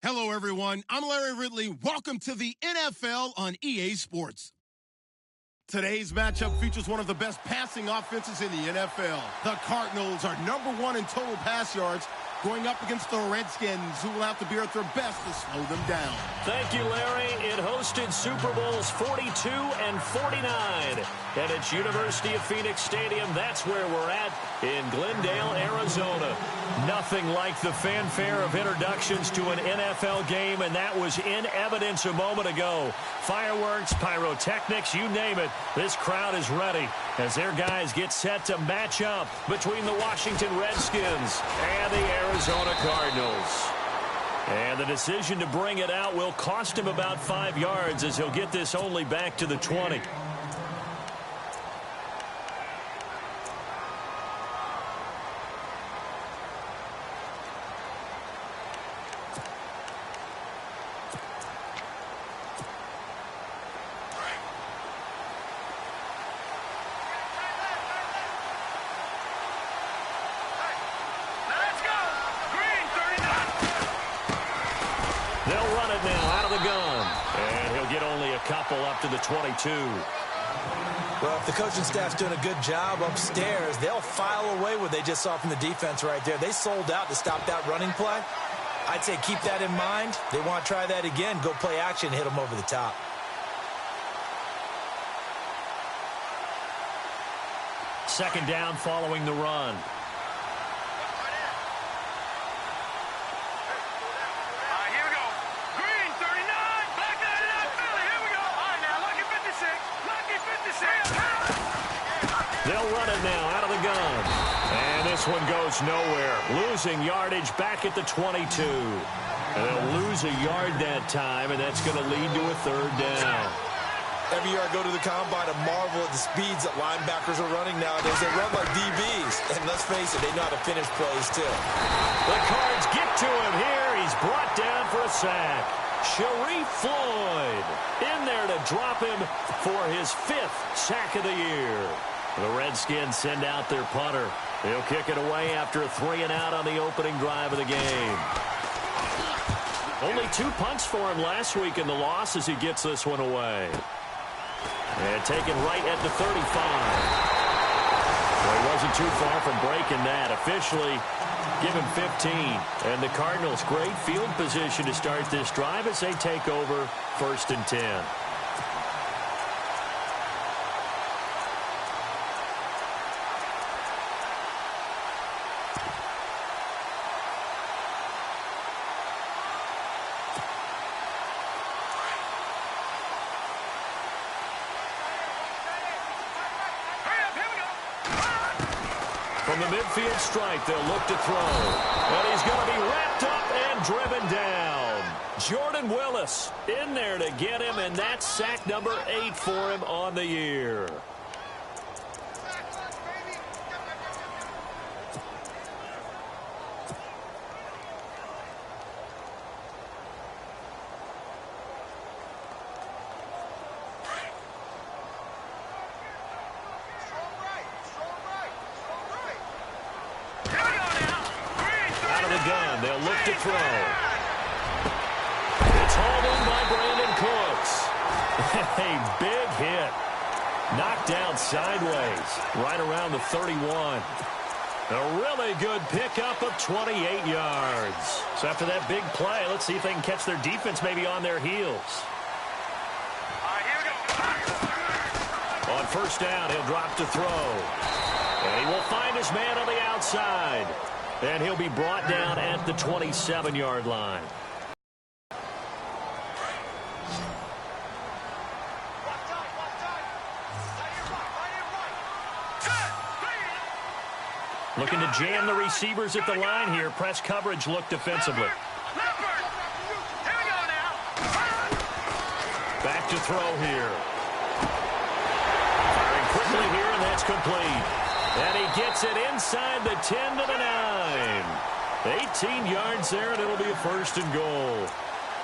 Hello, everyone. I'm Larry Ridley. Welcome to the NFL on EA Sports. Today's matchup features one of the best passing offenses in the NFL. The Cardinals are #1 in total pass yards, going up against the Redskins, who will have to be at their best to slow them down. Thank you, Larry. It hosted Super Bowls 42 and 49 at its University of Phoenix Stadium. That's where we're at in Glendale, Arizona. Nothing like the fanfare of introductions to an NFL game, and that was in evidence a moment ago. Fireworks, pyrotechnics, you name it. This crowd is ready as their guys get set to match up between the Washington Redskins and the Arizona Cardinals. And the decision to bring it out will cost him about 5 yards as he'll get this only back to the 20. They'll run it now out of the gun. And he'll get only a couple up to the 22. Well, if the coaching staff's doing a good job upstairs, they'll file away what they just saw from the defense right there. They sold out to stop that running play. I'd say keep that in mind. They want to try that again. Go play action, hit them over the top. Second down following the run. They'll run it now out of the gun. And this one goes nowhere. Losing yardage back at the 22. And they'll lose a yard that time, and that's going to lead to a third down. Every year I go to the combine and marvel at the speeds that linebackers are running nowadays. They run like DBs. And let's face it, they know how to finish plays too. The Cards get to him here. He's brought down for a sack. Sharif Floyd in there to drop him for his 5th sack of the year. The Redskins send out their punter. He'll kick it away after a 3-and-out on the opening drive of the game. Only 2 punts for him last week in the loss as he gets this one away. And taken right at the 35. Well, he wasn't too far from breaking that. Officially, give him 15. And the Cardinals, great field position to start this drive as they take over 1st and 10. From the midfield stripe, they'll look to throw. And he's going to be wrapped up and driven down. Jordan Willis in there to get him, and that's sack number 8 for him on the year. They'll look to throw. It's hauled in by Brandon Cooks. A big hit. Knocked down sideways. Right around the 31. A really good pickup of 28 yards. So after that big play, let's see if they can catch their defense maybe on their heels. On first down, he'll drop to throw. And he will find his man on the outside. And he'll be brought down at the 27-yard line. Looking to jam the receivers at the line here. Press coverage look defensively. Back to throw here. Firing quickly here, and that's complete. And he gets it inside the 10 to the 9. 18 yards there, and it'll be a 1st and goal.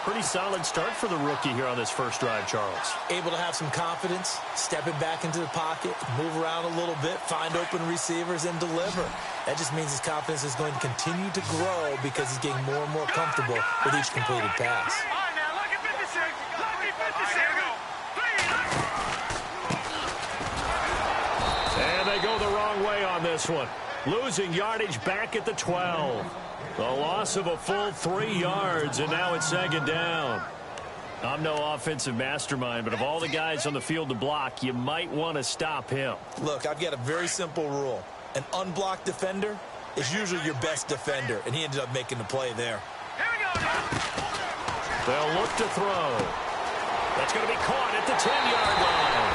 Pretty solid start for the rookie here on this first drive, Charles. Able to have some confidence, stepping back into the pocket, move around a little bit, find open receivers, and deliver. That just means his confidence is going to continue to grow because he's getting more and more comfortable with each completed pass. And they go the wrong way on this one. Losing yardage back at the 12. A loss of a full 3 yards, and now it's second down. I'm no offensive mastermind, but of all the guys on the field to block, you might want to stop him. Look, I've got a very simple rule. An unblocked defender is usually your best defender, and he ended up making the play there. They'll look to throw. That's going to be caught at the 10-yard line.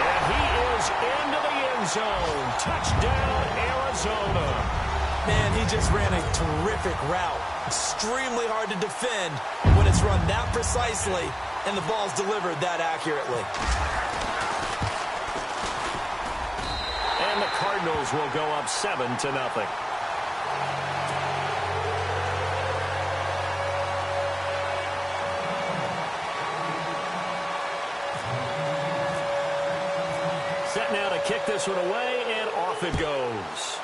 And he is into the end zone. Touchdown, Arizona. Man, he just ran a terrific route. Extremely hard to defend when it's run that precisely and the ball's delivered that accurately. And the Cardinals will go up 7-0. Set now to kick this one away, and off it goes.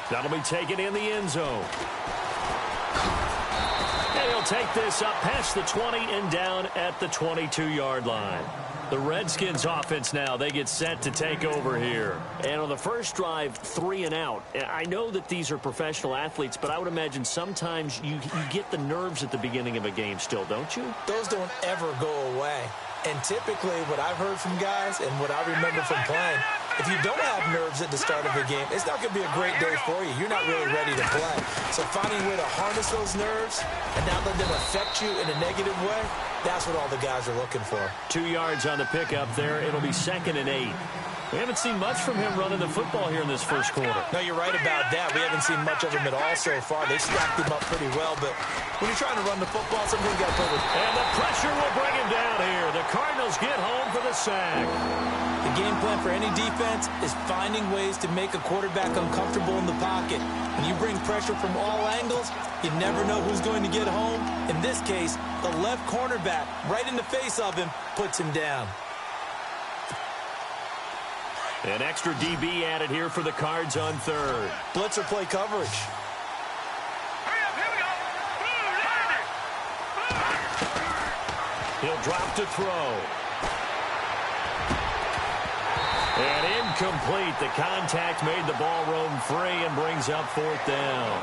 That'll be taken in the end zone. And he'll take this up past the 20 and down at the 22-yard line. The Redskins offense now, they get set to take over here. And on the first drive, 3 and out. I know that these are professional athletes, but I would imagine sometimes you get the nerves at the beginning of a game still, don't you? Those don't ever go away. And typically what I've heard from guys and what I remember from playing, if you don't have nerves at the start of a game, it's not going to be a great day for you. You're not really ready to play. So finding a way to harness those nerves and not let them affect you in a negative way, that's what all the guys are looking for. 2 yards on the pickup there. It'll be 2nd and 8. We haven't seen much from him running the football here in this first quarter. No, you're right about that. We haven't seen much of him at all so far. They stacked him up pretty well, but when you're trying to run the football, something you got to play with. And the pressure will bring him down here. The Cardinals get home for the sack. The game plan for any defense is finding ways to make a quarterback uncomfortable in the pocket. When you bring pressure from all angles, you never know who's going to get home. In this case, the left cornerback, right in the face of him, puts him down. An extra DB added here for the Cards on 3rd. Blitzer play coverage. He'll drop to throw. And incomplete. The contact made the ball roam free and brings up 4th down.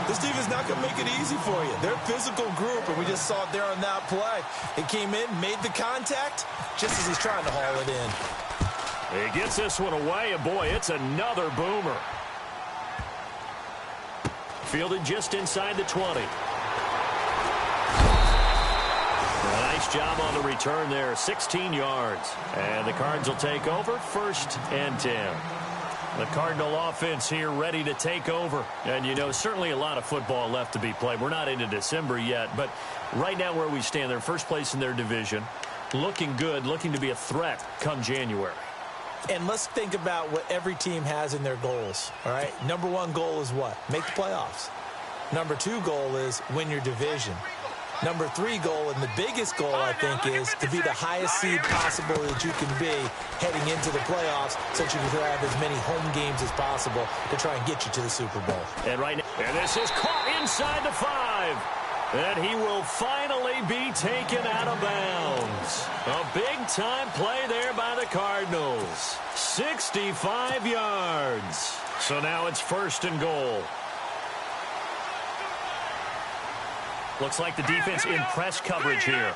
This defense is not going to make it easy for you. They're a physical group, and we just saw it there on that play. It came in, made the contact, just as he's trying to haul it in. He gets this one away, and boy, it's another boomer. Fielded just inside the 20. A nice job on the return there, 16 yards. And the Cards will take over, 1st and 10. The Cardinal offense here ready to take over. And, you know, certainly a lot of football left to be played. We're not into December yet, but right now where we stand, they're first place in their division. Looking good, looking to be a threat come January. And let's think about what every team has in their goals, all right? Number 1 goal is what? Make the playoffs. Number 2 goal is win your division. Number 3 goal, and the biggest goal, I think, is to be the highest seed possible that you can be heading into the playoffs so that you can have as many home games as possible to try and get you to the Super Bowl. And right now, and this is caught inside the 5. And he will finally be taken out of bounds. A big-time play there by the Cardinals. 65 yards. So now it's 1st and goal. Looks like the defense in press coverage here.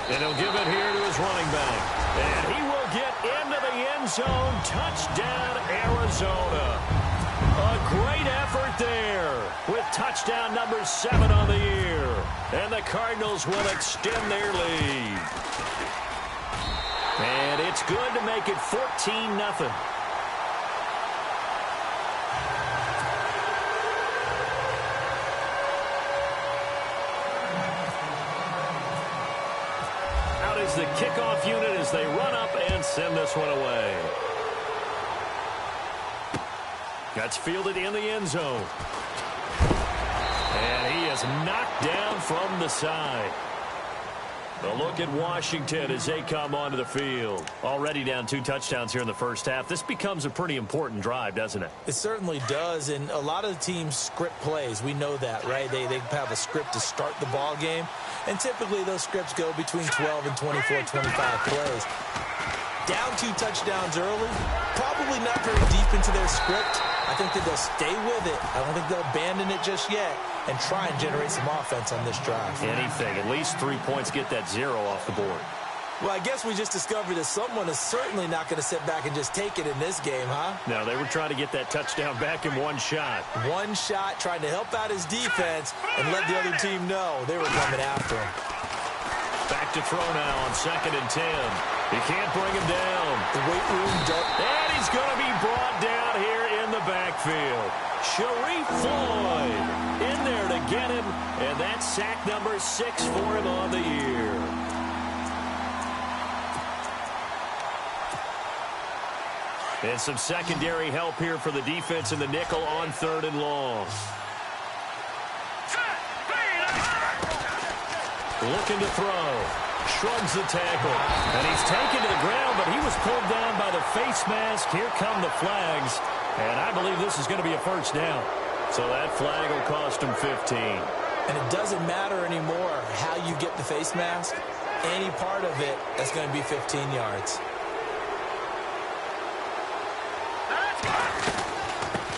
And he'll give it here to his running back. And he will get into the end zone. Touchdown, Arizona. A great effort there with touchdown number 7 on the year. And the Cardinals will extend their lead. And it's good to make it 14-0. Out is the kickoff unit as they run up and send this one away. That's fielded in the end zone. And he is knocked down from the side. A look at Washington as they come onto the field. Already down 2 touchdowns here in the first half. This becomes a pretty important drive, doesn't it? It certainly does, and a lot of the teams script plays. We know that, right? They have a script to start the ball game, and typically those scripts go between 12 and 24, 25 plays. Down 2 touchdowns early, probably not very deep into their script. I think that they'll stay with it. I don't think they'll abandon it just yet and try and generate some offense on this drive. Anything. At least 3 points, get that 0 off the board. Well, I guess we just discovered that someone is certainly not going to sit back and just take it in this game, huh? No, they were trying to get that touchdown back in one shot. One shot, trying to help out his defense and let the other team know they were coming after him. Back to throw now on 2nd and 10. He can't bring him down. The weight room dart. And he's going to be brought down here in the backfield. Sharif Floyd in there to get him, and that's sack number 6 for him on the year. And some secondary help here for the defense in the nickel on 3rd and long. Looking to throw. Shrugs the tackle. And he's taken to the ground, but he was pulled down by the face mask. Here come the flags. And I believe this is going to be a first down. So that flag will cost him 15. And it doesn't matter anymore how you get the face mask. Any part of it, that's going to be 15 yards.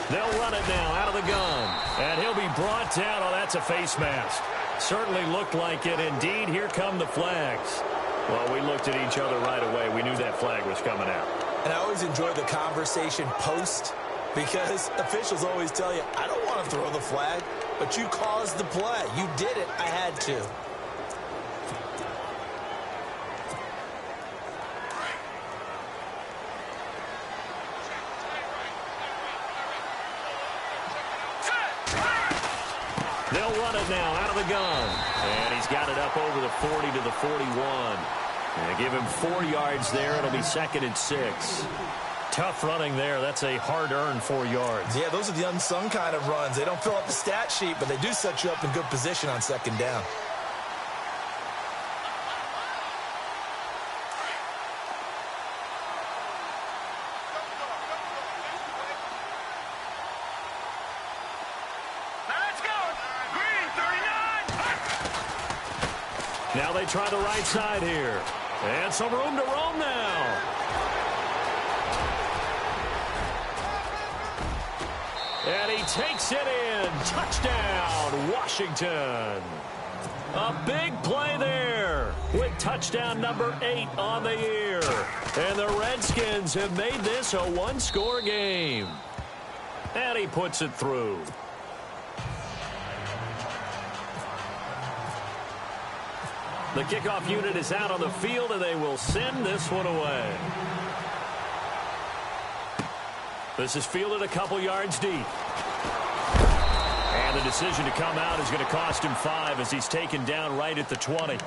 They'll run it now out of the gun. And he'll be brought down. Oh, that's a face mask. Certainly looked like it. Indeed, here come the flags. Well, we looked at each other right away. We knew that flag was coming out. And I always enjoy the conversation post because officials always tell you, I don't want to throw the flag, but you caused the play. You did it. I had to. They'll run it now out of the gun. And he's got it up over the 40 to the 41. And give him 4 yards there. It'll be 2nd and 6. Tough running there. That's a hard-earned 4 yards. Yeah, those are the unsung kind of runs. They don't fill up the stat sheet, but they do set you up in good position on 2nd down. Now they try the right side here. And some room to roam now. And he takes it in. Touchdown, Washington. A big play there with touchdown number 8 on the year. And the Redskins have made this a one-score game. And he puts it through. The kickoff unit is out on the field, and they will send this one away. This is fielded a couple yards deep. And the decision to come out is going to cost him 5 as he's taken down right at the 20.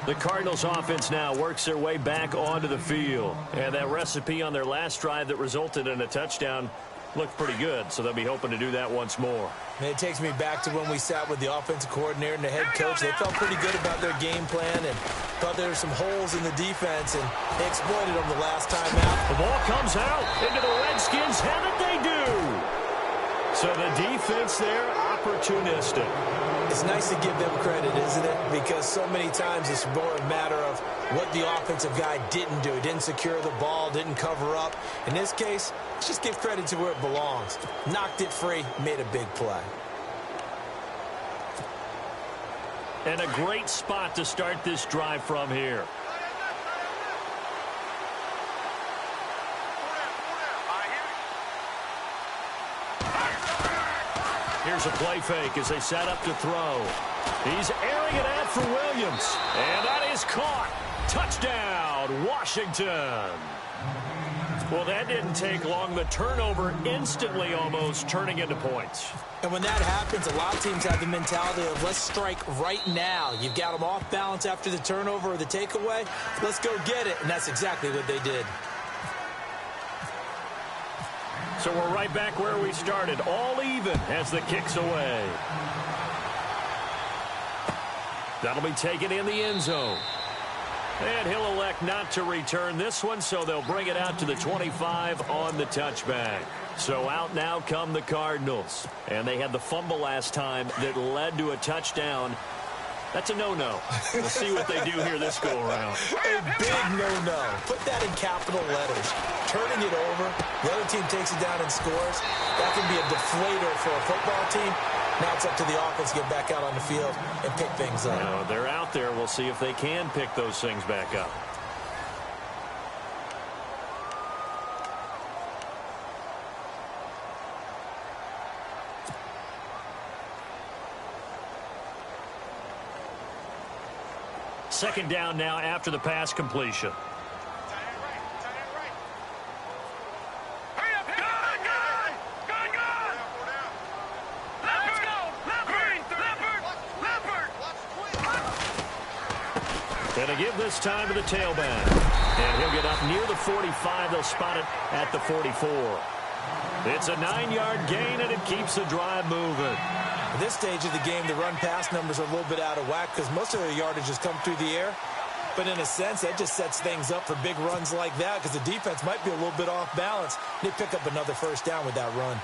The Cardinals offense now works their way back onto the field. And that recipe on their last drive that resulted in a touchdown looked pretty good, so they'll be hoping to do that once more. And it takes me back to when we sat with the offensive coordinator and the head coach. They felt pretty good about their game plan and thought there were some holes in the defense, and they exploited them the last time out. The ball comes out into the Redskins' hand, and they do. So the defense there, opportunistic. It's nice to give them credit, isn't it? Because so many times it's more a matter of what the offensive guy didn't do. Didn't secure the ball, didn't cover up. In this case, let's just give credit to where it belongs. Knocked it free, made a big play. And a great spot to start this drive from here. Here's a play fake as they set up to throw. He's airing it out for Williams. And that is caught. Touchdown, Washington. Well, that didn't take long. The turnover instantly almost turning into points. And when that happens, a lot of teams have the mentality of let's strike right now. You've got them off balance after the turnover or the takeaway. Let's go get it. And that's exactly what they did. So we're right back where we started, all even as the kick's away. That'll be taken in the end zone. And he'll elect not to return this one, so they'll bring it out to the 25 on the touchback. So out now come the Cardinals. And they had the fumble last time that led to a touchdown. That's a no-no. We'll see what they do here this go-around. A big no-no. Put that in capital letters. Turning it over, the other team takes it down and scores. That can be a deflator for a football team. Now it's up to the offense to get back out on the field and pick things up. Now, they're out there. We'll see if they can pick those things back up. Second down now after the pass completion. And a give this time to the tailback. And he'll get up near the 45. They'll spot it at the 44. It's a 9-yard gain, and it keeps the drive moving. At this stage of the game, the run-pass numbers are a little bit out of whack because most of their yardage has come through the air. But in a sense, that just sets things up for big runs like that because the defense might be a little bit off balance. They pick up another first down with that run.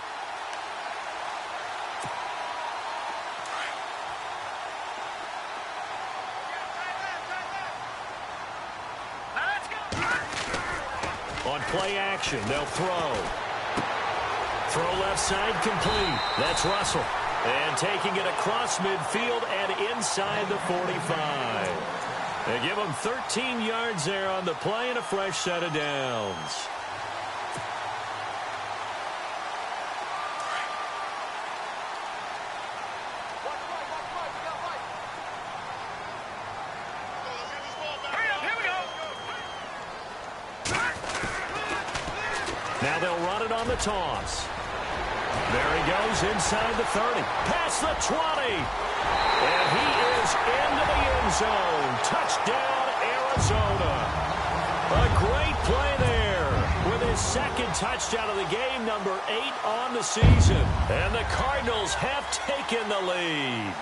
On play action, they'll throw. Throw left side complete. That's Russell. And taking it across midfield and inside the 45. They give him 13 yards there on the play and a fresh set of downs. Now they'll run it on the toss. There he goes inside the 30. Past the 20. And he is into the end zone. Touchdown, Arizona. A great play there with his second touchdown of the game, number 8 on the season. And the Cardinals have taken the lead.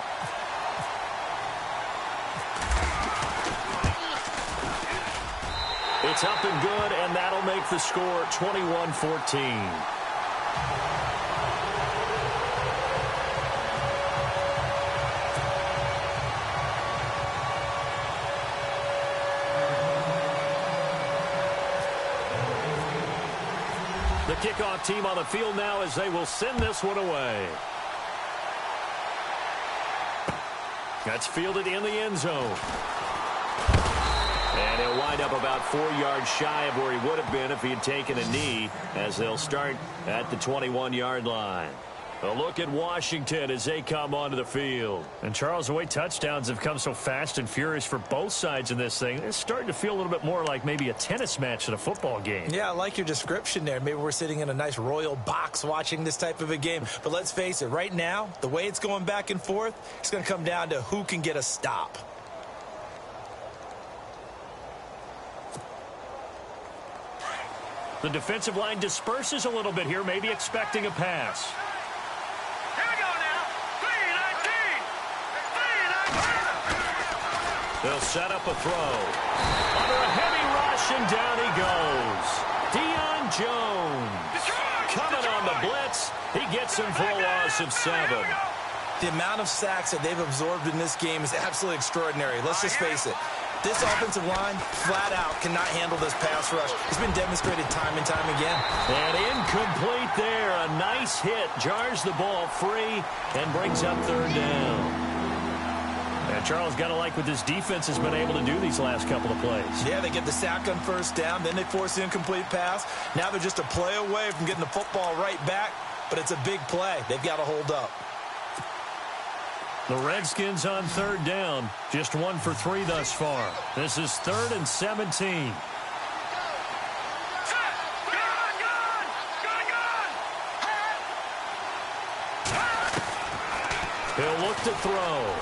It's up and good, and that'll make the score 21-14. The kickoff team on the field now as they will send this one away. That's fielded in the end zone. And he'll wind up about 4 yards shy of where he would have been if he had taken a knee, as they'll start at the 21-yard line. A look at Washington as they come onto the field. And, Charles, the way touchdowns have come so fast and furious for both sides in this thing, it's starting to feel a little bit more like maybe a tennis match than a football game. Yeah, I like your description there. Maybe we're sitting in a nice royal box watching this type of a game. But let's face it, right now, the way it's going back and forth, it's going to come down to who can get a stop. The defensive line disperses a little bit here, maybe expecting a pass. They'll set up a throw. Under a heavy rush, and down he goes. Deion Jones coming on the blitz. He gets him for a loss of 7. The amount of sacks that they've absorbed in this game is absolutely extraordinary. Let's just face it. This offensive line, flat out, cannot handle this pass rush. It's been demonstrated time and time again. And incomplete there. A nice hit. Jars the ball free and brings up 3rd down. And Charles, got to like what this defense has been able to do these last couple of plays. Yeah, they get the sack on 1st down, then they force the incomplete pass. Now they're just a play away from getting the football right back, but it's a big play. They've got to hold up. The Redskins on 3rd down, just 1 for 3 thus far. This is 3rd and 17. He'll look to throw.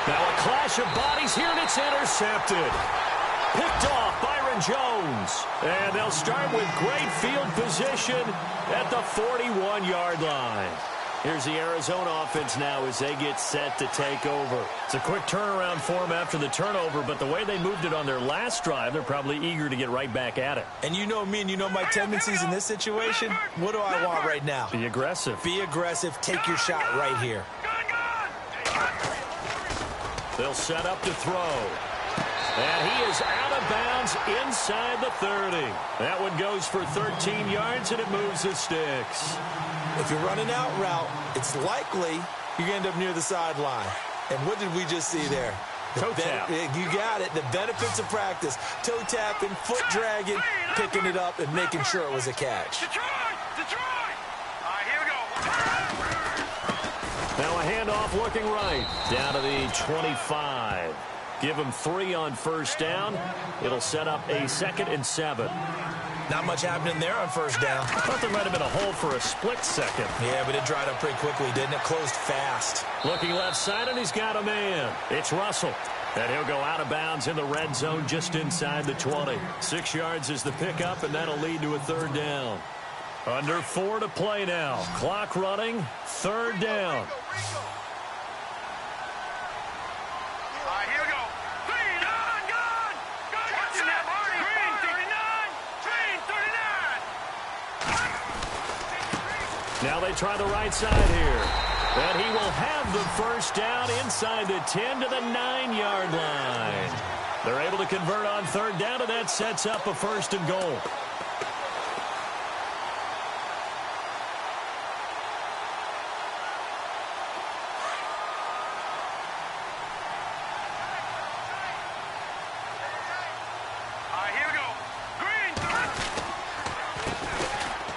Now a clash of bodies here, and it's intercepted. Picked off by Byron Jones. And they'll start with great field position at the 41-yard line. Here's the Arizona offense now as they get set to take over. It's a quick turnaround for them after the turnover, but the way they moved it on their last drive, they're probably eager to get right back at it. And you know me and you know my tendencies in this situation. What do I want right now? Be aggressive. Be aggressive. Take your shot right here. They'll set up to throw. And he is out of bounds inside the 30. That one goes for 13 yards, and it moves the sticks. If you're running out route, it's likely you're going to end up near the sideline. And what did we just see there? Toe tap. You got it. The benefits of practice. Toe tapping, foot dragging, picking it up, and making sure it was a catch. Detroit! All right, here we go. Now a handoff looking right. Down to the 25. Give him 3 on first down. It'll set up a 2nd and 7. Not much happening there on first down. I thought there might have been a hole for a split second. Yeah, but it dried up pretty quickly, didn't it? Closed fast. Looking left side, and he's got a man. It's Russell. And he'll go out of bounds in the red zone just inside the 20. 6 yards is the pickup, and that'll lead to a 3rd down. Under 4 to play now. Clock running. 3rd down. Now they try the right side here. And he will have the first down inside the 10 to the 9-yard line. They're able to convert on 3rd down, and that sets up a 1st and goal.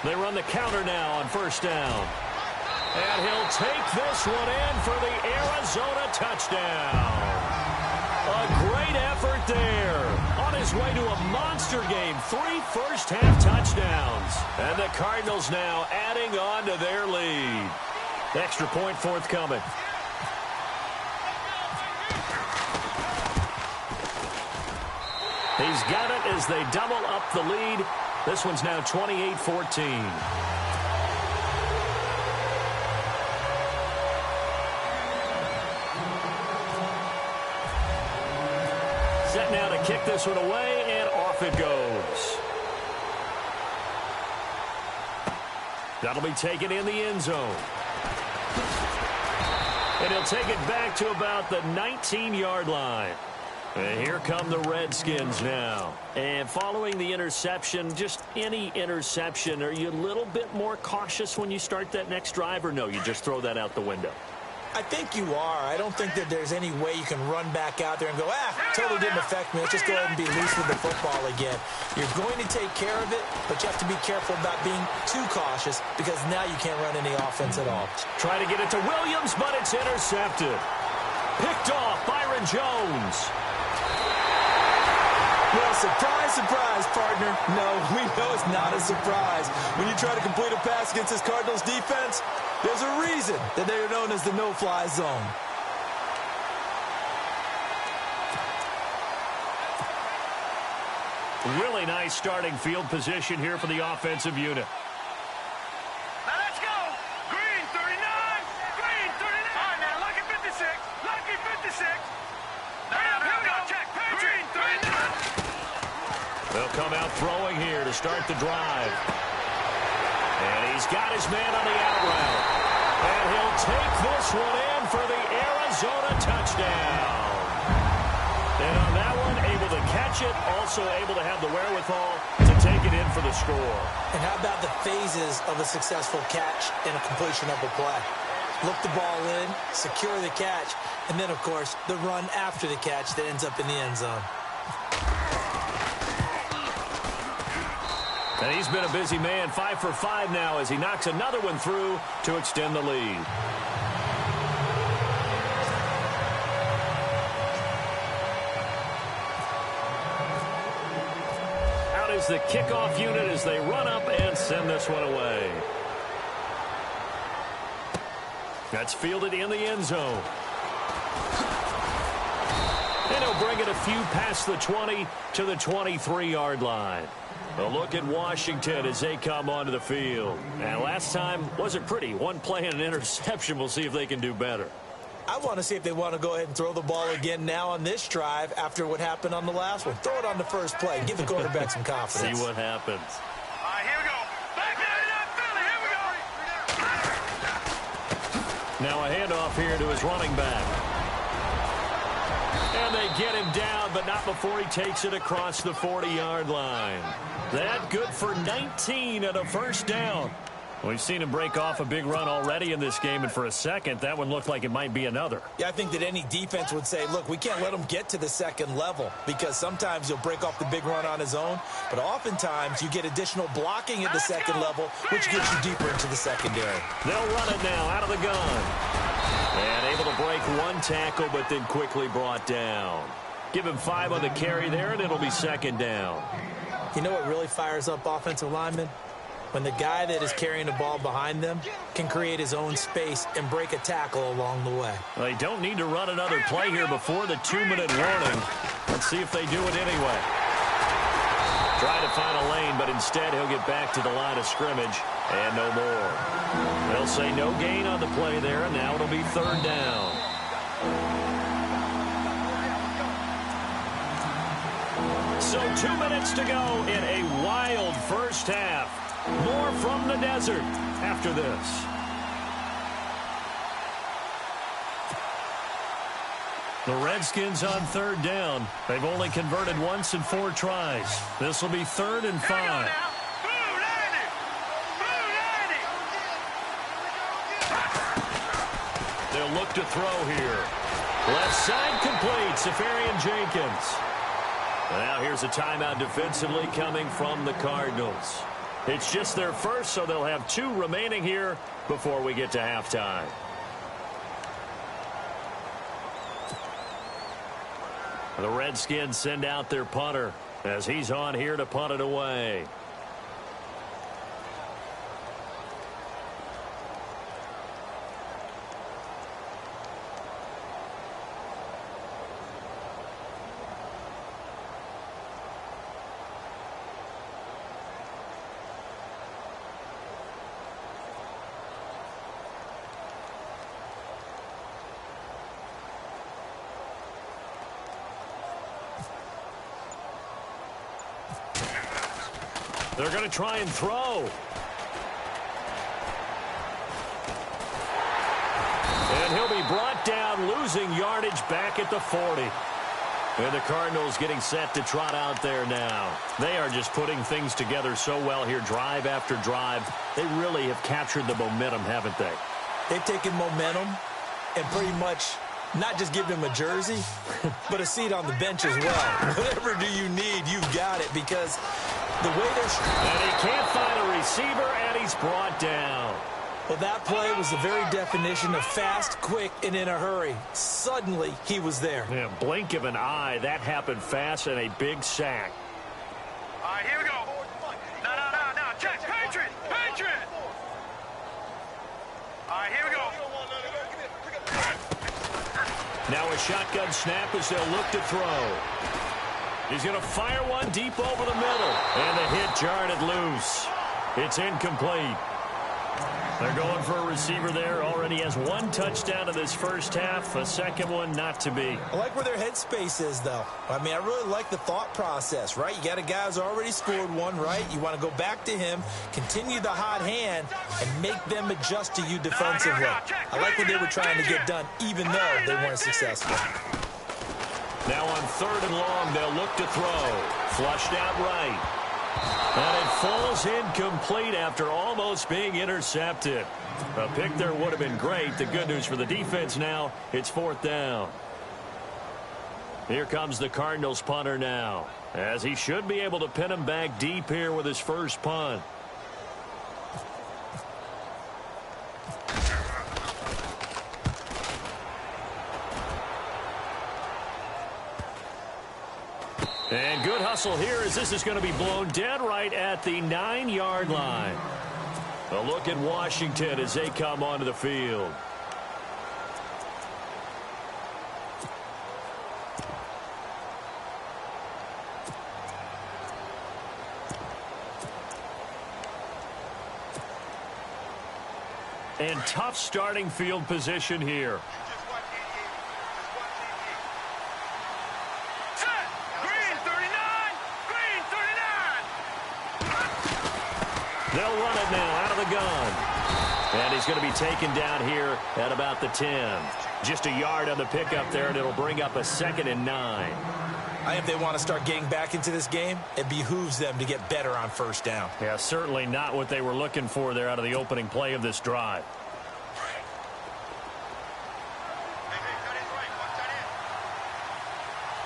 They run the counter now on 1st down. And he'll take this one in for the Arizona touchdown. A great effort there. On his way to a monster game. 3 first-half touchdowns. And the Cardinals now adding on to their lead. Extra point forthcoming. He's got it as they double up the lead. This one's now 28-14. Set now to kick this one away, and off it goes. That'll be taken in the end zone. And he'll take it back to about the 19-yard line. And here come the Redskins now. And following the interception, just any interception, are you a little bit more cautious when you start that next drive, or no, you just throw that out the window? I think you are. I don't think that there's any way you can run back out there and go, totally didn't affect me. Let's just go ahead and be loose with the football again. You're going to take care of it, but you have to be careful about being too cautious because now you can't run any offense at all. Try to get it to Williams, but it's intercepted. Picked off Byron Jones. Well, surprise, surprise, partner. No, we know it's not a surprise. When you try to complete a pass against this Cardinals defense, there's a reason that they are known as the no-fly zone. Really nice starting field position here for the offensive unit. Now let's go. Green 39. Green 39. All right, now lucky 56. Lucky 56. Now here we go. Check. Green 39. They'll come out throwing here to start the drive. And he's got his man on the out route. And he'll take this one in for the Arizona touchdown. And on that one, able to catch it, also able to have the wherewithal to take it in for the score. And how about the phases of a successful catch and a completion of a play? Look the ball in, secure the catch, and then, of course, the run after the catch that ends up in the end zone. And he's been a busy man, 5 for 5 now as he knocks another one through to extend the lead. Out is the kickoff unit as they run up and send this one away. That's fielded in the end zone. And he'll bring it a few past the 20 to the 23-yard line. A look at Washington as they come onto the field. And last time wasn't pretty. One play and an interception. We'll see if they can do better. I want to see if they want to go ahead and throw the ball again now on this drive after what happened on the last one. Throw it on the first play. Give the quarterback some confidence. See what happens. All right, here we go. Back Now here we go. a handoff here to his running back. And they get him down, but not before he takes it across the 40-yard line. That good for 19 and a first down. We've seen him break off a big run already in this game, and for a second, that one looked like it might be another. Yeah, I think that any defense would say, look, we can't let him get to the second level because sometimes he'll break off the big run on his own, but oftentimes you get additional blocking at the second level, which gets you deeper into the secondary. They'll run it now out of the gun. And able to break one tackle, but then quickly brought down. Give him 5 on the carry there, and it'll be second down. You know what really fires up offensive linemen? When the guy that is carrying the ball behind them can create his own space and break a tackle along the way. They don't need to run another play here before the 2-minute warning. Let's see if they do it anyway. Try to find a lane, but instead he'll get back to the line of scrimmage and no more. They'll say no gain on the play there, and now it'll be third down. So 2 minutes to go in a wild first half. More from the desert after this. The Redskins on third down. They've only converted once in 4 tries. This will be 3rd and 5. They'll look to throw here. Left side complete. Safarian Jenkins. Now here's a timeout defensively coming from the Cardinals. It's just their first, so they'll have 2 remaining here before we get to halftime. The Redskins send out their punter as he's on here to punt it away. They're going to try and throw. And he'll be brought down, losing yardage back at the 40. And the Cardinals getting set to trot out there now. They are just putting things together so well here, drive after drive. They really have captured the momentum, haven't they? They've taken momentum and pretty much not just given him a jersey, but a seat on the bench as well. Whatever do you need, you've got it, because the way they're... And he can't find a receiver, and he's brought down. Well, that play was the very definition of fast, quick, and in a hurry. Suddenly, he was there. Yeah, blink of an eye. That happened fast, and a big sack. All right, here we go. No. Check. Patriot. All right, here we go. Now a shotgun snap as they'll look to throw. He's going to fire one deep over the middle. And the hit jarred it loose. It's incomplete. They're going for a receiver there. Already has 1 touchdown in this first half. A second one not to be. I like where their headspace is, though. I mean, I really like the thought process, right? You got a guy who's already scored one, right? You want to go back to him, continue the hot hand, and make them adjust to you defensively. I like what they were trying to get done, even though they weren't successful. Now on 3rd and long, they'll look to throw. Flushed out right. And it falls incomplete after almost being intercepted. A pick there would have been great. The good news for the defense now, it's 4th down. Here comes the Cardinals punter now, as he should be able to pin him back deep here with his first punt. And good hustle here as this is going to be blown dead right at the 9-yard line. A look at Washington as they come onto the field. and tough starting field position here. Set. Green 39. Green 39. They'll run it now out of the gun. And he's going to be taken down here at about the 10. Just a yard on the pickup there, and it'll bring up a 2nd and 9. If they want to start getting back into this game, it behooves them to get better on first down. Yeah, certainly not what they were looking for there out of the opening play of this drive.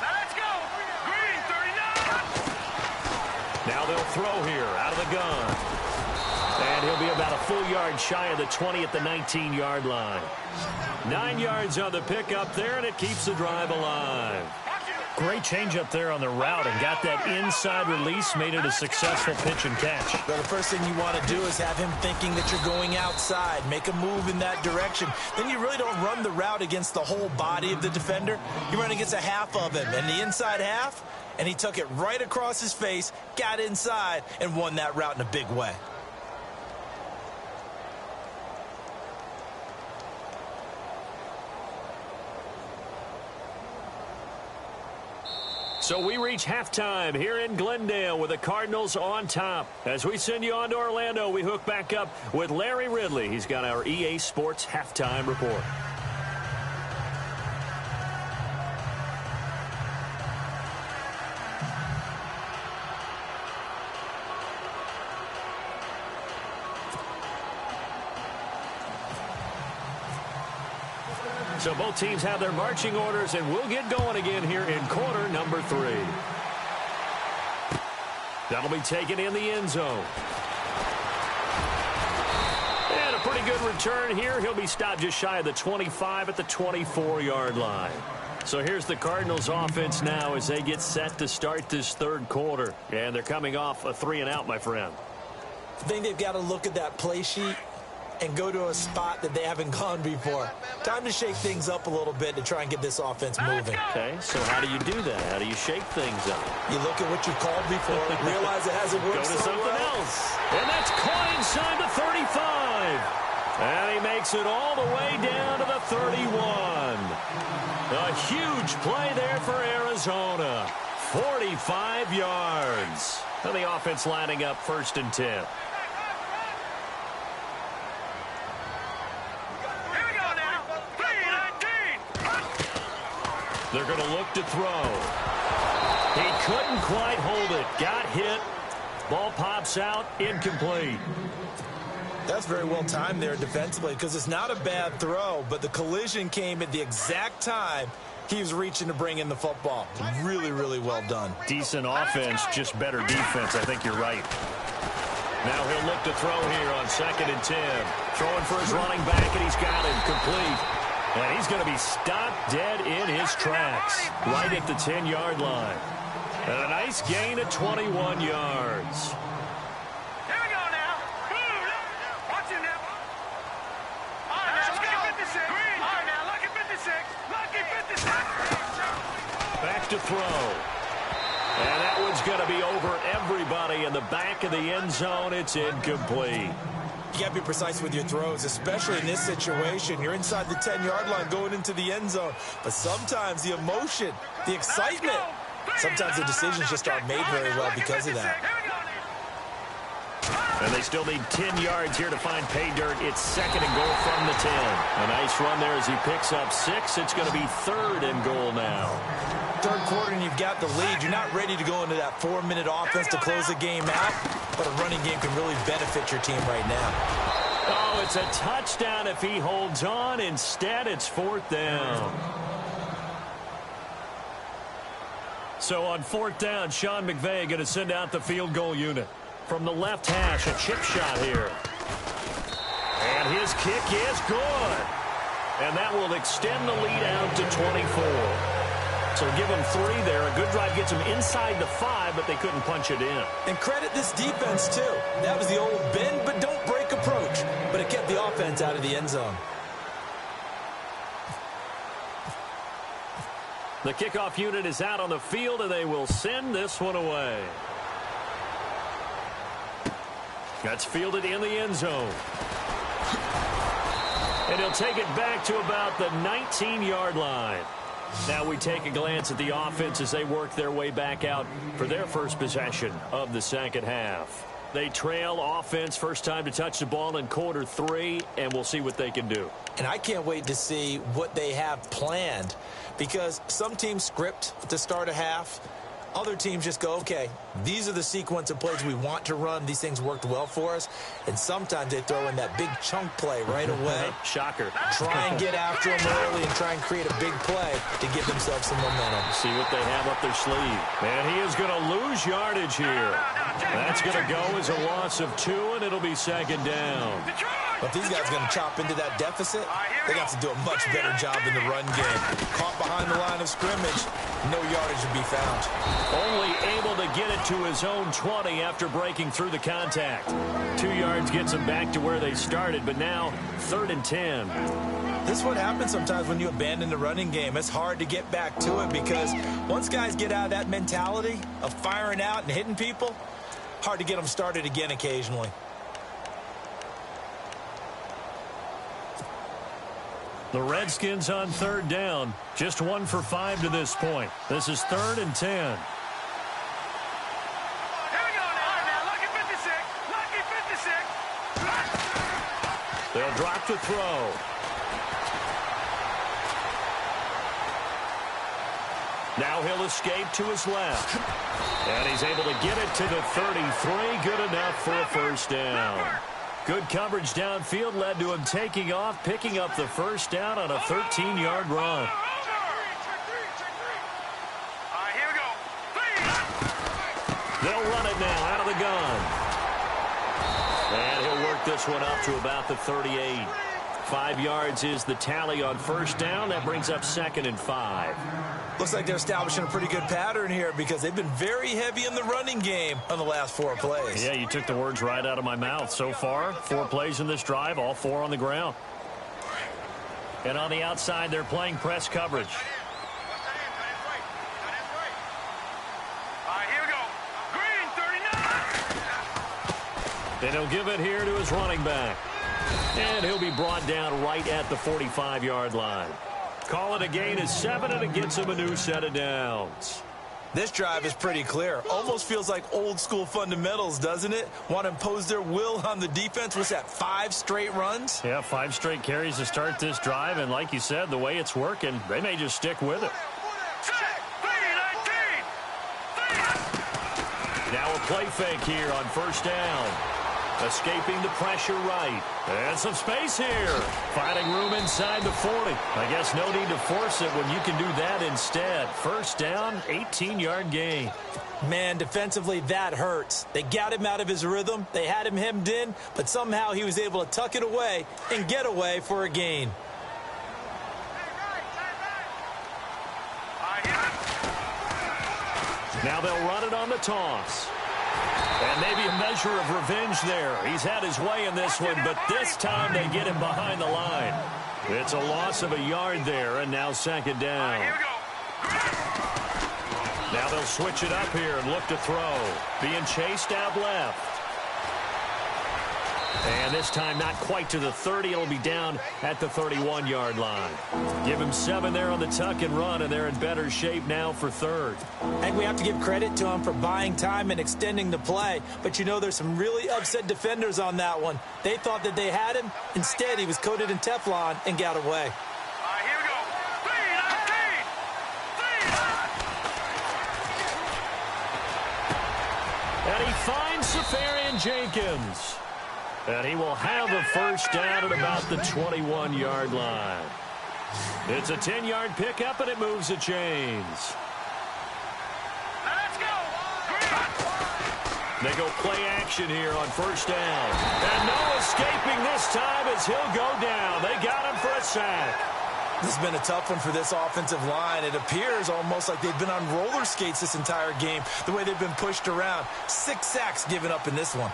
Now let's go. Green 39. Now they'll throw here out of the gun. And he'll be about a full yard shy of the 20 at the 19-yard line. 9 yards on the pickup there, and it keeps the drive alive. Great change up there on the route and got that inside release, made it a successful pitch and catch. Well, the first thing you want to do is have him thinking that you're going outside, make a move in that direction. Then you really don't run the route against the whole body of the defender. You run against a half of him, and the inside half, and he took it right across his face, got inside, and won that route in a big way. So we reach halftime here in Glendale with the Cardinals on top. As we send you on to Orlando, we hook back up with Larry Ridley. He's got our EA Sports halftime report. So both teams have their marching orders, and we'll get going again here in quarter number 3. That'll be taken in the end zone. And a pretty good return here. He'll be stopped just shy of the 25 at the 24-yard line. So here's the Cardinals offense now as they get set to start this third quarter. And they're coming off a 3-and-out, my friend. I think they've got to look at that play sheet and go to a spot that they haven't gone before. Time to shake things up a little bit to try and get this offense moving. Okay, so how do you do that? How do you shake things up? You look at what you called before, realize it hasn't worked Go to something else. And that's caught inside the 35. And he makes it all the way down to the 31. A huge play there for Arizona. 45 yards. And the offense lining up 1st and 10. They're going to look to throw. He couldn't quite hold it. Got hit. Ball pops out. Incomplete. That's very well timed there defensively because it's not a bad throw, but the collision came at the exact time he was reaching to bring in the football. Really, really well done. Decent offense, just better defense. I think you're right. Now he'll look to throw here on 2nd and 10. Throwing for his running back, and he's got it complete. And he's going to be stopped dead in his tracks right at the 10-yard line. And a nice gain of 21 yards. Here we go now. Watch him now. All right, now, lucky 56. Green. All right, now, lucky 56. Lucky 56. Back to throw. And that one's going to be over everybody in the back of the end zone. It's incomplete. You got to be precise with your throws, especially in this situation. You're inside the 10-yard line going into the end zone. But sometimes the emotion, the excitement, sometimes the decisions just aren't made very well because of that. And they still need 10 yards here to find pay dirt. It's 2nd and goal from the 10. A nice run there as he picks up 6. It's going to be 3rd and goal now. Third quarter and you've got the lead. You're not ready to go into that 4-minute offense to close the game out, but a running game can really benefit your team right now. Oh, it's a touchdown if he holds on. Instead, it's 4th down. So on 4th down, Sean McVay going to send out the field goal unit. From the left hash, a chip shot here. And his kick is good. And that will extend the lead out to 24. So give them 3 there. A good drive gets them inside the 5, but they couldn't punch it in. And credit this defense, too. That was the old bend but don't break approach. But it kept the offense out of the end zone. The kickoff unit is out on the field, and they will send this one away. That's fielded in the end zone. And he'll take it back to about the 19-yard line. Now we take a glance at the offense as they work their way back out for their first possession of the second half. They trail offense first time to touch the ball in quarter 3, and we'll see what they can do. And I can't wait to see what they have planned, because some teams script to start a half. Other teams just go, okay, these are the sequence of plays we want to run. These things worked well for us. And sometimes they throw in that big chunk play right away. Shocker. Try and get after them early and try and create a big play to give themselves some momentum. See what they have up their sleeve. And he is going to lose yardage here. That's going to go as a loss of 2, and it'll be second down. But if these guys are going to chop into that deficit, they got to do a much better job in the run game. Caught behind the line of scrimmage, no yardage to be found. Only able to get it to his own 20 after breaking through the contact. 2 yards gets them back to where they started, but now 3rd and 10. This is what happens sometimes when you abandon the running game. It's hard to get back to it because once guys get out of that mentality of firing out and hitting people, hard to get them started again occasionally. The Redskins on 3rd down. Just 1 for 5 to this point. This is 3rd and 10. Here we go now. Lucky 56. Lucky 56. They'll drop to throw. Now he'll escape to his left. And he's able to get it to the 33. Good enough for a first down. Good coverage downfield led to him taking off, picking up the first down on a 13-yard run. Here we go. They'll run it now out of the gun. And he'll work this one up to about the 38. 5 yards is the tally on first down. That brings up 2nd and 5. Looks like they're establishing a pretty good pattern here because they've been very heavy in the running game on the last 4 plays. Yeah, you took the words right out of my mouth. So far, 4 plays in this drive, all 4 on the ground. And on the outside, they're playing press coverage. Here we go. Green 39. And he'll give it here to his running back. And he'll be brought down right at the 45-yard line. Call it a gain of 7, and it gets him a new set of downs. This drive is pretty clear. Almost feels like old-school fundamentals, doesn't it? Want to impose their will on the defense. What's that, 5 straight runs? Yeah, 5 straight carries to start this drive, and like you said, the way it's working, they may just stick with it. Now a play fake here on first down. Escaping the pressure right. And some space here. Finding room inside the 40. I guess no need to force it when you can do that instead. First down, 18-yard gain. Man, defensively, that hurts. They got him out of his rhythm. They had him hemmed in, but somehow he was able to tuck it away and get away for a gain. Now they'll run it on the toss. And maybe a measure of revenge there. He's had his way in this one, but this time they get him behind the line. It's a loss of a yard there, and now 2nd down. Now they'll switch it up here and look to throw. Being chased out left. And this time not quite to the 30. It'll be down at the 31-yard line. Give him 7 there on the tuck and run, and they're in better shape now for 3rd. I think we have to give credit to him for buying time and extending the play. But, you know, there's some really upset defenders on that one. They thought that they had him. Instead, he was coated in Teflon and got away. Here we go. 3-19. And he finds Safarian Jenkins. And he will have a first down at about the 21-yard line. It's a 10-yard pickup, and it moves the chains. Let's go. They go play action here on first down. And no escaping this time as he'll go down. They got him for a sack. This has been a tough one for this offensive line. It appears almost like they've been on roller skates this entire game, the way they've been pushed around. 6 sacks given up in this one.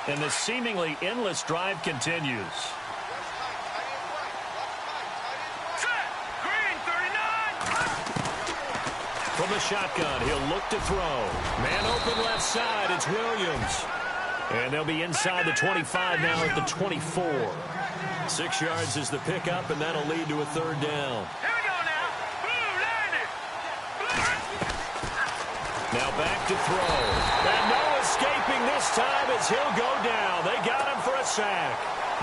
And the seemingly endless drive continues. Set. Green 39. From the shotgun, he'll look to throw. Man open left side, it's Williams. And they'll be inside the 25 now at the 24. 6 yards is the pickup, and that'll lead to a third down. Here we go now. Blue, landed. Now back to throw. And no escaping this time as he'll go down. They got him for a sack.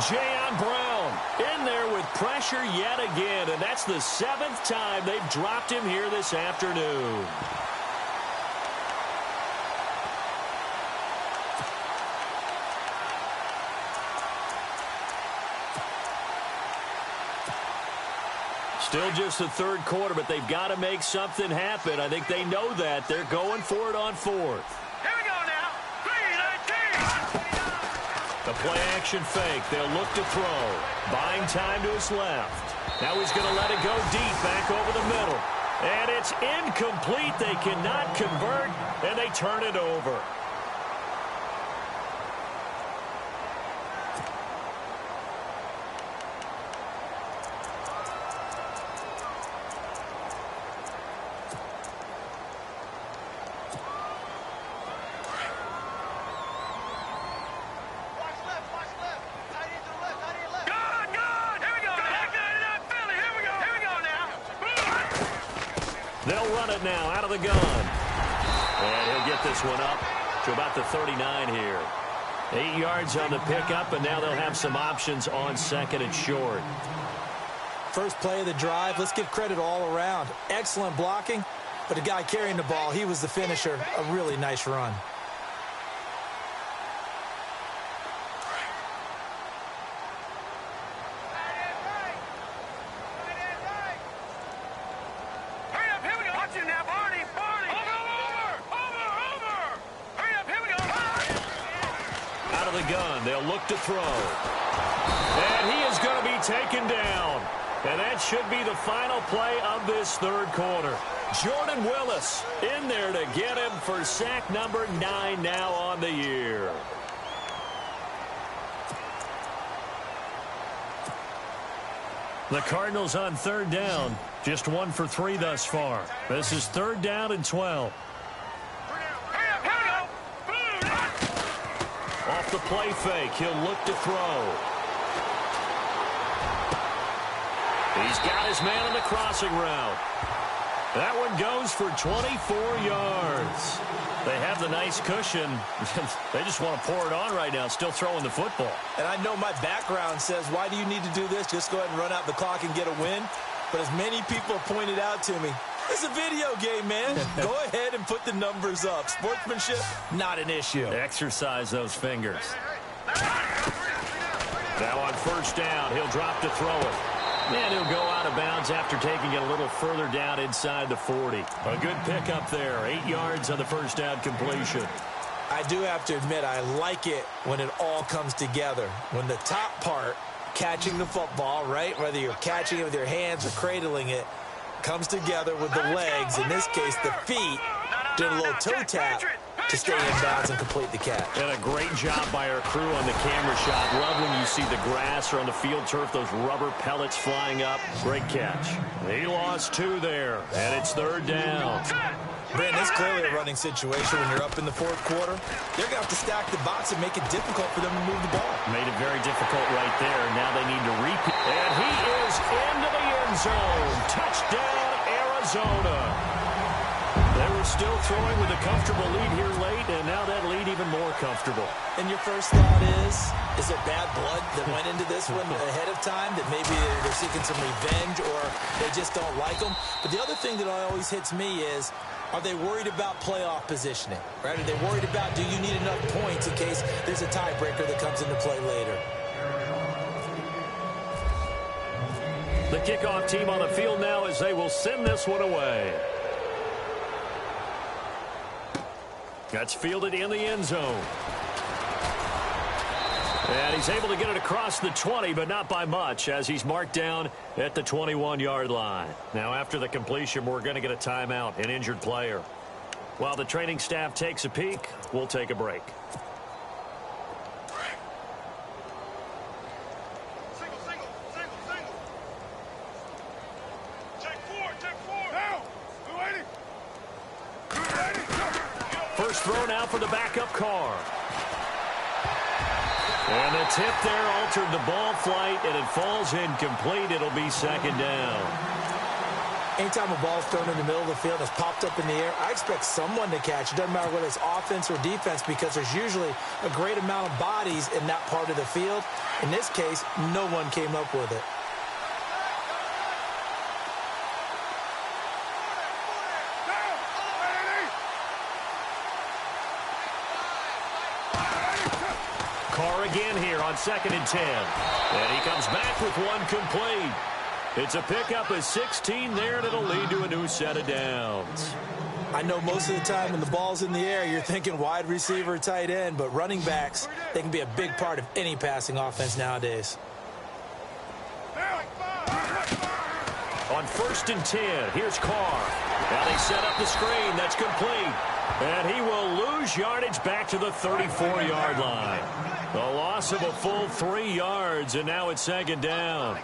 Jayon Brown in there with pressure yet again, and that's the 7th time they've dropped him here this afternoon. Still just the third quarter, but they've got to make something happen. I think they know that. They're going for it on 4th. Here we go now. 3-19. The play-action fake. They'll look to throw. Buying time to his left. Now he's going to let it go deep back over the middle. And it's incomplete. They cannot convert, and they turn it over. They'll run it now out of the gun. And he'll get this one up to about the 39 here. 8 yards on the pickup, and now they'll have some options on 2nd and short. First play of the drive, let's give credit all around. Excellent blocking, but the guy carrying the ball, he was the finisher. A really nice run. They'll look to throw. And he is going to be taken down. And that should be the final play of this third quarter. Jordan Willis in there to get him for sack number 9 now on the year. The Cardinals on 3rd down. Just 1 for 3 thus far. This is 3rd down and 12. Off the play fake, he'll look to throw. He's got his man on the crossing route. That one goes for 24 yards. They have the nice cushion. They just want to pour it on right now, still throwing the football. And I know my background says, why do you need to do this? Just go ahead and run out the clock and get a win. But as many people have pointed out to me, it's a video game, man. Go ahead and put the numbers up. Sportsmanship, not an issue. Exercise those fingers. Now on 1st down, he'll drop to throw it. And he'll go out of bounds after taking it a little further down inside the 40. A good pickup there. 8 yards on the 1st down completion. I do have to admit, I like it when it all comes together. When the top part, catching the football, right, whether you're catching it with your hands or cradling it, comes together with the legs, in this case the feet, doing a little toe tap to stay in bounds and complete the catch. And a great job by our crew on the camera shot. Love when you see the grass or on the field turf, those rubber pellets flying up. Great catch. He lost 2 there, and it's 3rd down. Brandon, it's clearly a running situation when you're up in the 4th quarter. They're going to have to stack the box and make it difficult for them to move the ball. Made it very difficult right there. Now they need to repeat. And he is into the end zone. Touchdown, Arizona. They were still throwing with a comfortable lead here late, and now that lead even more comfortable. And your first thought is there bad blood that went into this one ahead of time, that maybe they're seeking some revenge or they just don't like them? But the other thing that always hits me is, are they worried about playoff positioning? Right? Are they worried about, do you need enough points in case there's a tiebreaker that comes into play later? The kickoff team on the field now as they will send this one away. That's fielded in the end zone. And he's able to get it across the 20, but not by much, as he's marked down at the 21-yard line. Now, after the completion, we're going to get a timeout, an injured player. While the training staff takes a peek, we'll take a break. First throw now for the backup Carr. tip there altered the ball flight, and it falls incomplete. It'll be second down. Anytime a ball's thrown in the middle of the field that's popped up in the air, I expect someone to catch. It doesn't matter whether it's offense or defense because there's usually a great amount of bodies in that part of the field. In this case, no one came up with it. Carr again here on 2nd and 10. And he comes back with one complete. It's a pickup of 16 there, and it'll lead to a new set of downs. I know most of the time when the ball's in the air, you're thinking wide receiver, tight end, but running backs, they can be a big part of any passing offense nowadays. On 1st and 10, here's Carr. Now they set up the screen. That's complete. And he will lose yardage back to the 34-yard line. The loss of a full 3 yards, and now it's second down.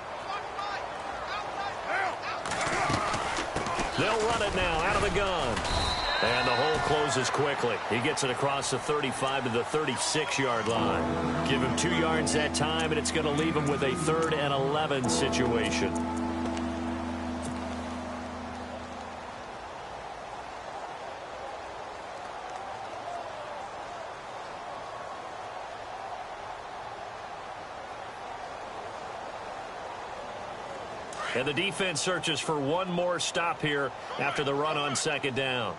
They'll run it now out of the gun. And the hole closes quickly. He gets it across the 35 to the 36-yard line. Give him 2 yards that time, and it's going to leave him with a 3rd and 11 situation. And the defense searches for one more stop here after the run on 2nd down.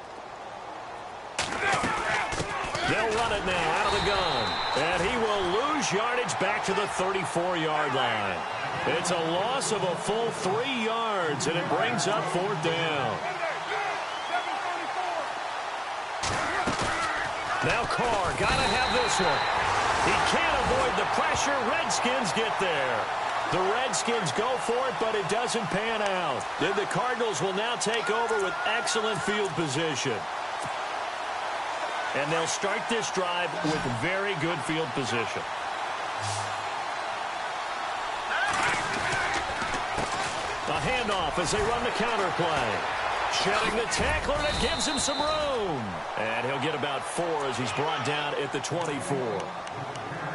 They'll run it now out of the gun. And he will lose yardage back to the 34-yard line. It's a loss of a full 3 yards, and it brings up 4th down. Now Carr got to have this one. He can't avoid the pressure. Redskins get there. The Redskins go for it, but it doesn't pan out. Then the Cardinals will now take over with excellent field position. And they'll start this drive with very good field position. A handoff as they run the counter play. Shedding the tackler, and it gives him some room. And he'll get about 4 as he's brought down at the 24.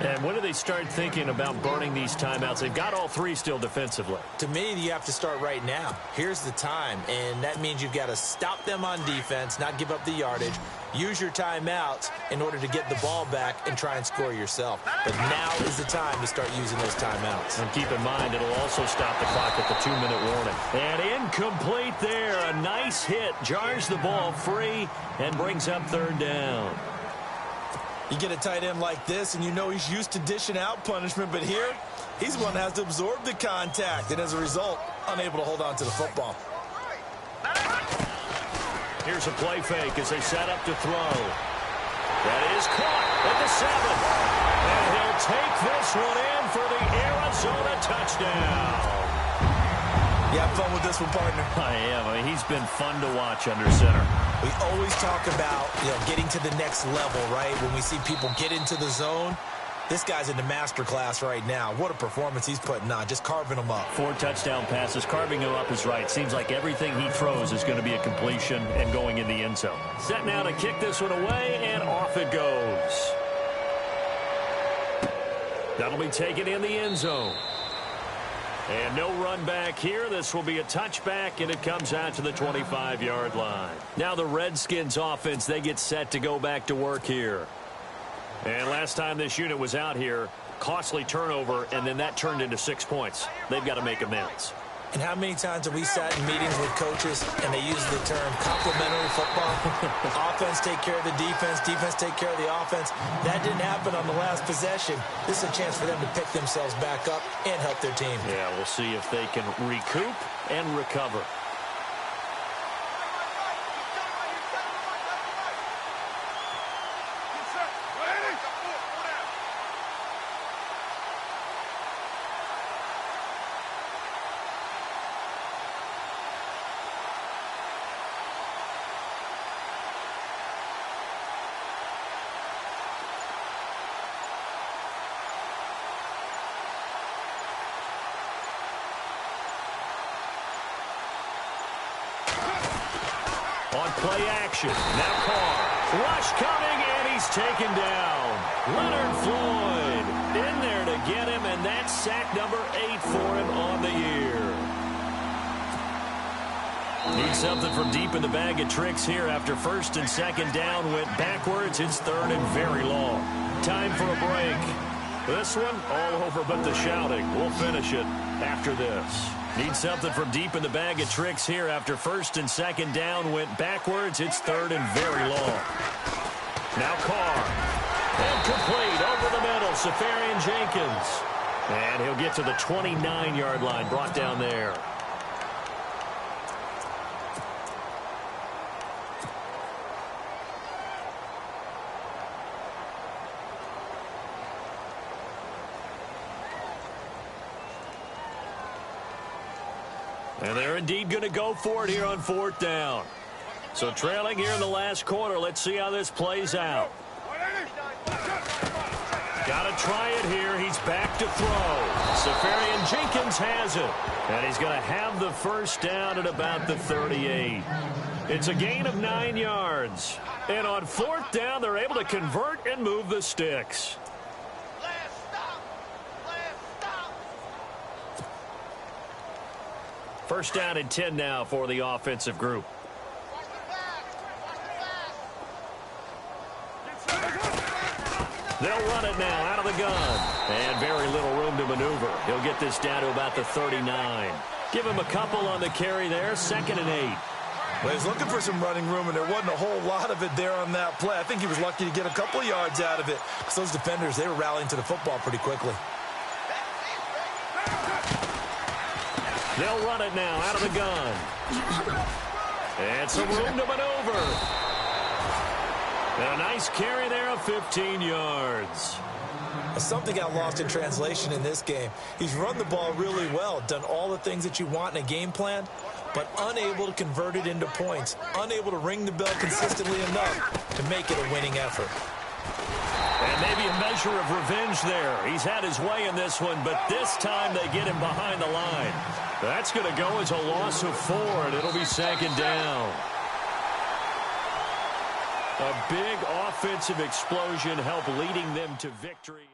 And when do they start thinking about burning these timeouts? They've got all 3 still defensively. To me, you have to start right now. Here's the time, and that means you've got to stop them on defense, not give up the yardage, use your timeouts in order to get the ball back and try and score yourself. But now is the time to start using those timeouts. And keep in mind, it'll also stop the clock at the 2-minute warning. And incomplete there. A nice hit. Jars the ball free and brings up 3rd down. You get a tight end like this, and you know he's used to dishing out punishment, but here, he's the one that has to absorb the contact, and as a result, unable to hold on to the football. Here's a play fake as they set up to throw. That is caught at the 7. And he'll take this one in for the Arizona touchdown. You have fun with this one, partner? I am. I mean, he's been fun to watch under center. We always talk about, getting to the next level, right? When we see people get into the zone, this guy's in the master class right now. What a performance he's putting on, just carving them up. 4 touchdown passes. Carving him up is right. Seems like everything he throws is going to be a completion and going in the end zone. Set now to kick this one away, and off it goes. That'll be taken in the end zone. And no run back here. This will be a touchback, and it comes out to the 25-yard line. Now the Redskins offense, they get set to go back to work here. And last time this unit was out here, costly turnover, and then that turned into 6 points. They've got to make amends. And how many times have we sat in meetings with coaches and they use the term complementary football? Offense take care of the defense, defense take care of the offense. That didn't happen on the last possession. This is a chance for them to pick themselves back up and help their team. Yeah, we'll see if they can recoup and recover. On play action, now Carr. Rush coming, and he's taken down. Leonard Floyd. in there to get him, and that's sack number 8 for him on the year. Need something from deep in the bag of tricks here after first and second down went backwards. It's third and very long. Time for a break. This one, all over but the shouting. We'll finish it after this. Need something from deep in the bag of tricks here after first and second down went backwards. It's third and very long. Now Carr. And complete over the middle. Safarian Jenkins. And he'll get to the 29-yard line. Brought down there. And they're indeed going to go for it here on fourth down. So trailing here in the last quarter. Let's see how this plays out. Got to try it here. He's back to throw. Safarian Jenkins has it. And he's going to have the first down at about the 38. It's a gain of 9 yards. And on fourth down, they're able to convert and move the sticks. First down and 10 now for the offensive group. They'll run it now out of the gun. And very little room to maneuver. He'll get this down to about the 39. Give him a couple on the carry there. 2nd and 8. Well, he's looking for some running room, and there wasn't a whole lot of it there on that play. I think he was lucky to get a couple of yards out of it because those defenders, they were rallying to the football pretty quickly. They'll run it now out of the gun. And some room to maneuver. And a nice carry there of 15 yards. Something got lost in translation in this game. He's run the ball really well, done all the things that you want in a game plan, but unable to convert it into points, unable to ring the bell consistently enough to make it a winning effort. And maybe a measure of revenge there. He's had his way in this one, but this time they get him behind the line. That's going to go as a loss of 4, and it'll be 2nd down. A big offensive explosion helped leading them to victory.